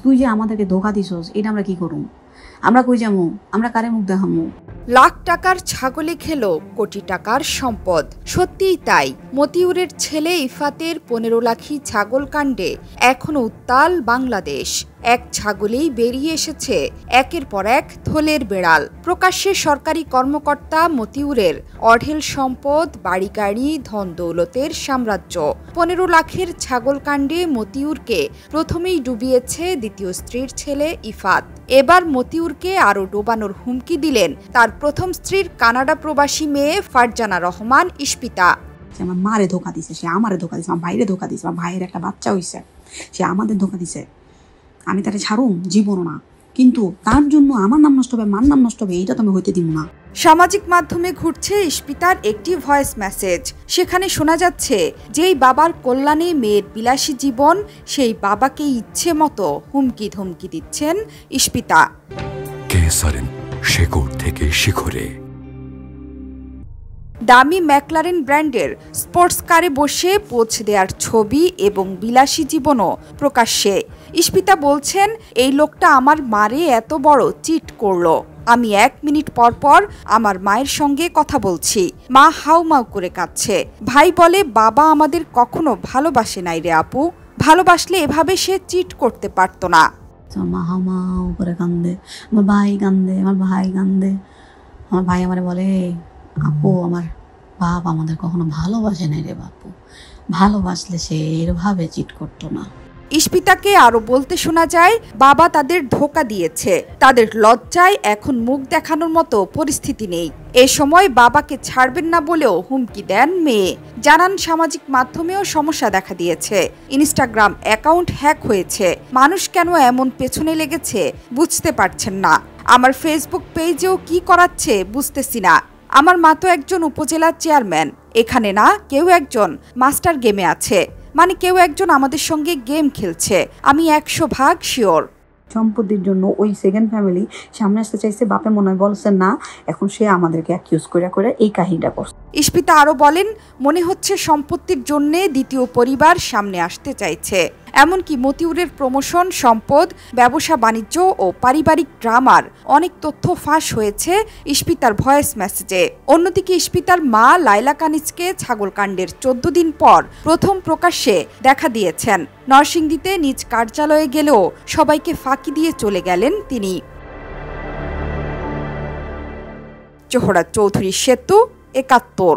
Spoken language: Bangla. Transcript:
তুই যে আমাদেরকে ধোকা দিছস, এটা আমরা কি করুম? আমরা কই যামু? আমরা কারে মুখ দেখামু? লাখ টাকার ছাগলে খেলো কোটি টাকার সম্পদ। সত্যিই তাই, মতিউরের ছেলে ইফাতের 15 লাখি ছাগল কাণ্ডে এখনো উত্তাল বাংলাদেশ। এক ছাগলেই বেরিয়ে এসেছে একের পর এক থলের বেড়াল। প্রকাশ্যে সরকারি কর্মকর্তা মতিউরের অঢেল সম্পদ, বাড়ি গাড়ি, ধন দৌলতের সাম্রাজ্য। 15 লাখের ছাগল কাণ্ডে মতিউরকে প্রথমেই ডুবিয়েছে দ্বিতীয় স্ত্রীর ছেলে ইফাত। এবার মতিউরকে আরও ডোবানোর হুমকি দিলেন তার প্রথম স্ত্রীর কানাডা প্রবাসী মেয়ে ফারজানা রহমান ইশপিতা। আমার মারে ধোকা দিছে, সে আমারে ধোকা দিছে, আমার ভাইরে ধোকা দিছে, আমার ভাইয়ের একটা বাচ্চা হইছে, সে আমাদের ধোকা দিছে। আমি তারে ছাড়ুম জীবনও না, কিন্তু তার জন্য আমার নাম নষ্ট হবে, মার নাম নষ্ট হবে, এইটা তো আমি হইতে দিব না। সামাজিক মাধ্যমে ঘুরছে ইশপিতার একটি ভয়েস মেসেজ। সেখানে শোনা যাচ্ছে, যেই বাবার কল্যাণে মেয়ের বিলাসী জীবন, সেই বাবাকে ইচ্ছে মতো হুমকি ধমকি দিচ্ছেন ইশপিতা। শেকড় থেকে শিখরে। দামি ম্যাকলারেন ব্র্যান্ডের স্পোর্টস কারে বসে পোজ দেওয়ার ছবি এবং বিলাসী জীবনও প্রকাশ্যে। ইশপিতা বলছেন, এই লোকটা আমার মারে এত বড় চিট করলো। আমি 1 মিনিট পর পর আমার মায়ের সঙ্গে কথা বলছি, মা হাউমাউ করে কাঁদছে। ভাই বলে, বাবা আমাদের কখনো ভালোবাসে নাই রে আপু, ভালোবাসলে এভাবে সে চিট করতে পারতো না। মা হাউমাউ করে কান্দে, আমার ভাই কান্দে, আমার ভাই কান্দে। আমার ভাই আমারে বলে, আপু আমার বাপ আমাদের কখনো ভালোবাসে নাই রে বাপু, ভালোবাসলে সে এভাবে চিট করতো না। ইশপিতাকে আরো বলতে শোনা যায়, বাবা তাদের ধোকা দিয়েছে, তাদের লজ্জায় এখন মুখ দেখানোর মতো পরিস্থিতি নেই। এ সময় বাবাকে ছাড়বেন না বলেও হুমকি দেন মেয়ে। জানান, সামাজিক মাধ্যমেও সমস্যা দেখা দিয়েছে, ইনস্টাগ্রাম অ্যাকাউন্ট হ্যাক হয়েছে। মানুষ কেন এমন পেছনে লেগেছে বুঝতে পারছেন না। আমার ফেসবুক পেজেও কি করাচ্ছে বুঝতেছি না। আমার মা তো একজন উপজেলা চেয়ারম্যান, এখানে না কেউ একজন মাস্টার গেমে আছে, মানে কেউ একজন আমাদের সঙ্গে গেম খেলছে। আমি 100% শিওর। সম্পত্তির জন্য ওই সেকেন্ড ফ্যামিলি সামনে আসতে চাইছে, বাপে মনে হয় বলছেন না, এখন সে আমাদেরকে অ্যাকিউজ করে এই কাহিনীটা করছে। ইশপিতা আরো বলেন, মনে হচ্ছে সম্পত্তির জন্য দ্বিতীয় পরিবার সামনে আসতে চাইছে। এমনকি মতিউরের প্রমোশন, সম্পদ, ব্যবসা বাণিজ্য ও পারিবারিক ড্রামার অনেক তথ্য ফাঁস হয়েছে ইশপিতার ভয়েস মেসেজে। অন্যদিকে ইশপিতার মা লাইলা কানিজকে ছাগলকাণ্ডের 14 দিন পর প্রথম প্রকাশ্যে দেখা দিয়েছেন। নরসিংদীতে নিজ কার্যালয়ে গেলেও সবাইকে ফাঁকি দিয়ে চলে গেলেন তিনি। জোহরা চৌধুরী সেতু, 71।